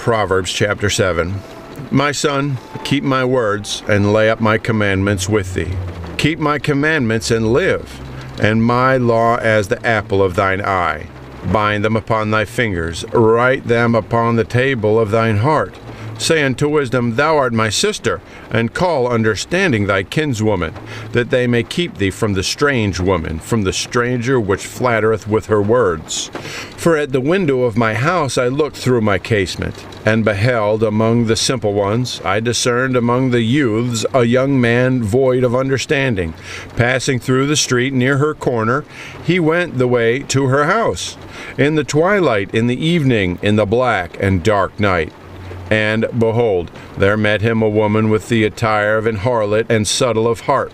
Proverbs chapter 7. My son, keep my words, and lay up my commandments with thee. Keep my commandments and live, and my law as the apple of thine eye. Bind them upon thy fingers, write them upon the table of thine heart. Say unto wisdom, Thou art my sister, and call understanding thy kinswoman, that they may keep thee from the strange woman, from the stranger which flattereth with her words. For at the window of my house I looked through my casement, and beheld among the simple ones, I discerned among the youths a young man void of understanding. Passing through the street near her corner, he went the way to her house. In the twilight, in the evening, in the black and dark night. And, behold, there met him a woman with the attire of an harlot and subtle of heart.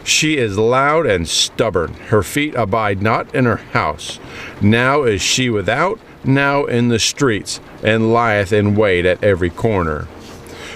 She is loud and stubborn. Her feet abide not in her house. Now is she without, now in the streets, and lieth in wait at every corner.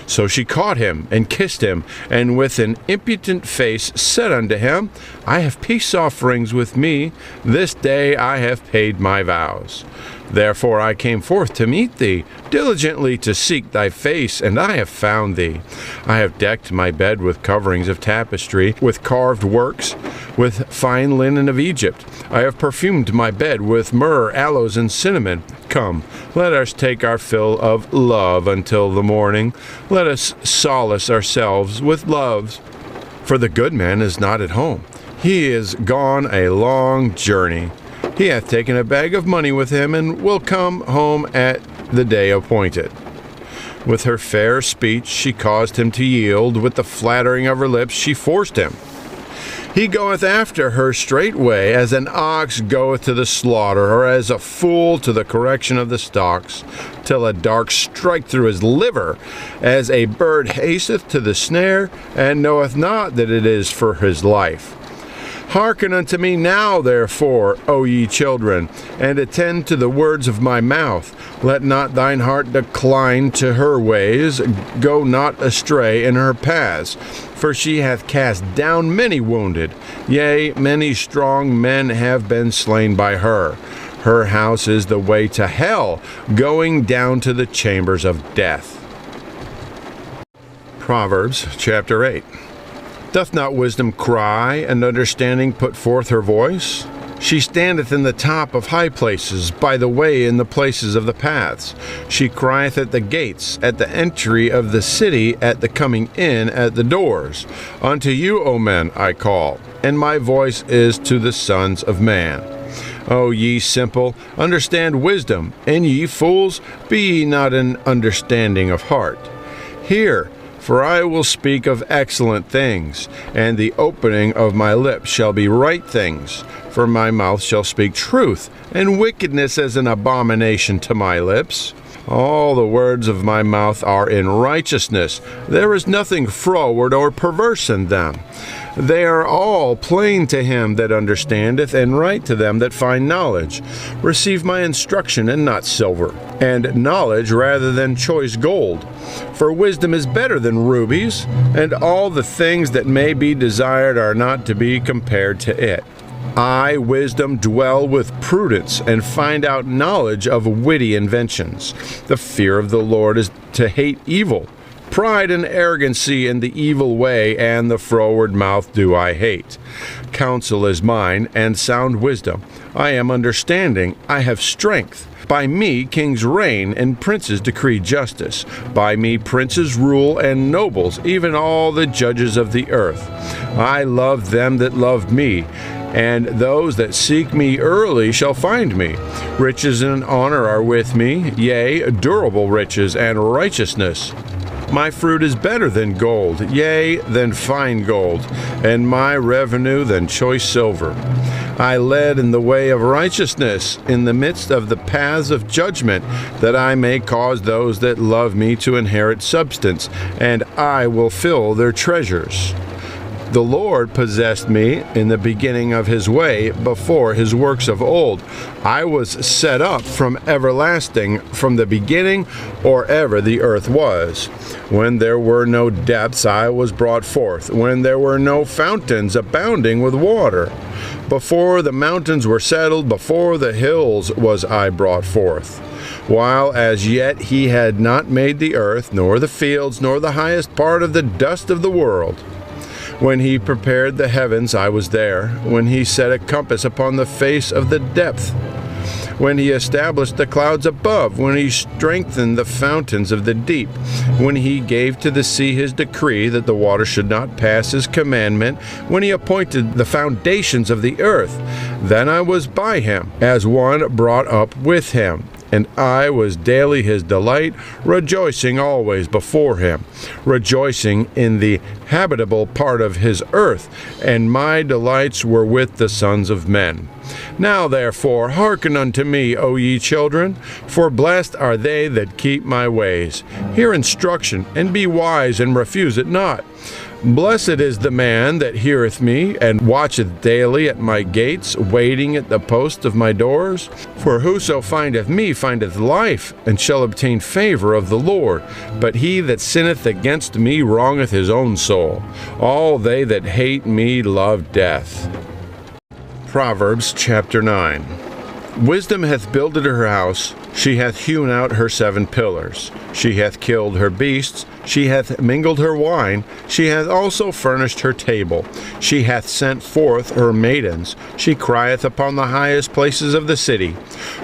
So she caught him, and kissed him, and with an impudent face said unto him, I have peace offerings with me. This day I have paid my vows. Therefore I came forth to meet thee, diligently to seek thy face, and I have found thee. I have decked my bed with coverings of tapestry, with carved works, with fine linen of Egypt. I have perfumed my bed with myrrh, aloes, and cinnamon. Come, let us take our fill of love until the morning. Let us solace ourselves with loves. For the goodman is not at home. He is gone a long journey. He hath taken a bag of money with him, and will come home at the day appointed. With her fair speech she caused him to yield. With the flattering of her lips she forced him. He goeth after her straightway, as an ox goeth to the slaughter, or as a fool to the correction of the stocks, till a dart strike through his liver, as a bird hasteth to the snare, and knoweth not that it is for his life. Hearken unto me now, therefore, O ye children, and attend to the words of my mouth. Let not thine heart decline to her ways, go not astray in her paths. For she hath cast down many wounded, yea, many strong men have been slain by her. Her house is the way to hell, going down to the chambers of death. Proverbs chapter 8. Doth not wisdom cry, and understanding put forth her voice? She standeth in the top of high places, by the way in the places of the paths. She crieth at the gates, at the entry of the city, at the coming in at the doors. Unto you, O men, I call, and my voice is to the sons of man. O ye simple, understand wisdom, and ye fools, be ye not in understanding of heart. Hear, for I will speak of excellent things, and the opening of my lips shall be right things. For my mouth shall speak truth, and wickedness as an abomination to my lips. All the words of my mouth are in righteousness. There is nothing froward or perverse in them. They are all plain to him that understandeth, and right to them that find knowledge. Receive my instruction, and not silver, and knowledge rather than choice gold. For wisdom is better than rubies, and all the things that may be desired are not to be compared to it. I, wisdom, dwell with prudence, and find out knowledge of witty inventions. The fear of the Lord is to hate evil. Pride and arrogancy in the evil way, and the froward mouth do I hate. Counsel is mine, and sound wisdom. I am understanding, I have strength. By me kings reign, and princes decree justice. By me princes rule, and nobles, even all the judges of the earth. I love them that love me, and those that seek me early shall find me. Riches and honor are with me, yea, durable riches and righteousness. My fruit is better than gold, yea, than fine gold, and my revenue than choice silver. I led in the way of righteousness, in the midst of the paths of judgment, that I may cause those that love me to inherit substance, and I will fill their treasures. The Lord possessed me in the beginning of his way, before his works of old. I was set up from everlasting, from the beginning, or ever the earth was. When there were no depths, I was brought forth, when there were no fountains abounding with water. Before the mountains were settled, before the hills was I brought forth. While as yet he had not made the earth, nor the fields, nor the highest part of the dust of the world. When he prepared the heavens, I was there. When he set a compass upon the face of the depth. When he established the clouds above. When he strengthened the fountains of the deep. When he gave to the sea his decree that the water should not pass his commandment. When he appointed the foundations of the earth. Then I was by him, as one brought up with him. And I was daily his delight, rejoicing always before him, rejoicing in the habitable part of his earth, and my delights were with the sons of men. Now therefore hearken unto me, O ye children, for blessed are they that keep my ways. Hear instruction, and be wise, and refuse it not. Blessed is the man that heareth me, and watcheth daily at my gates, waiting at the post of my doors. For whoso findeth me findeth life, and shall obtain favor of the Lord. But he that sinneth against me wrongeth his own soul. All they that hate me love death. Proverbs chapter 9. Wisdom hath builded her house, she hath hewn out her 7 pillars. She hath killed her beasts, she hath mingled her wine, she hath also furnished her table. She hath sent forth her maidens, she crieth upon the highest places of the city.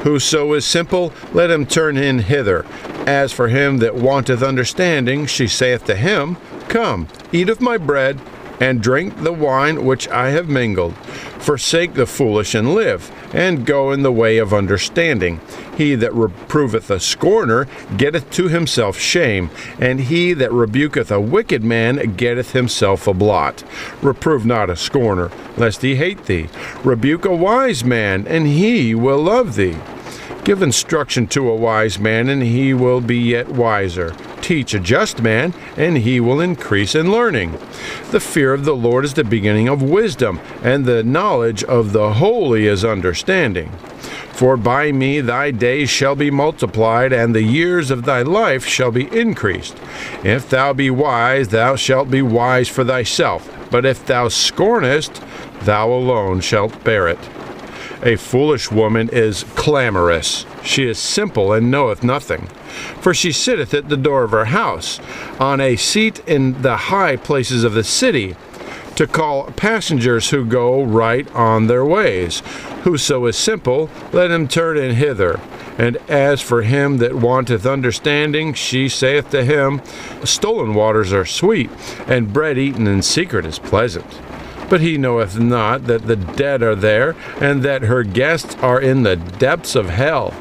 Whoso is simple, let him turn in hither. As for him that wanteth understanding, she saith to him, Come, eat of my bread, and drink the wine which I have mingled. Forsake the foolish and live, and go in the way of understanding. He that reproveth a scorner getteth to himself shame, and he that rebuketh a wicked man getteth himself a blot. Reprove not a scorner, lest he hate thee. Rebuke a wise man, and he will love thee. Give instruction to a wise man, and he will be yet wiser. Teach a just man, and he will increase in learning. The fear of the Lord is the beginning of wisdom, and the knowledge of the holy is understanding. For by me thy days shall be multiplied, and the years of thy life shall be increased. If thou be wise, thou shalt be wise for thyself. But if thou scornest, thou alone shalt bear it. A foolish woman is clamorous. She is simple and knoweth nothing. For she sitteth at the door of her house, on a seat in the high places of the city, to call passengers who go right on their ways. Whoso is simple, let him turn in hither. And as for him that wanteth understanding, she saith to him, Stolen waters are sweet, and bread eaten in secret is pleasant. But he knoweth not that the dead are there, and that her guests are in the depths of hell.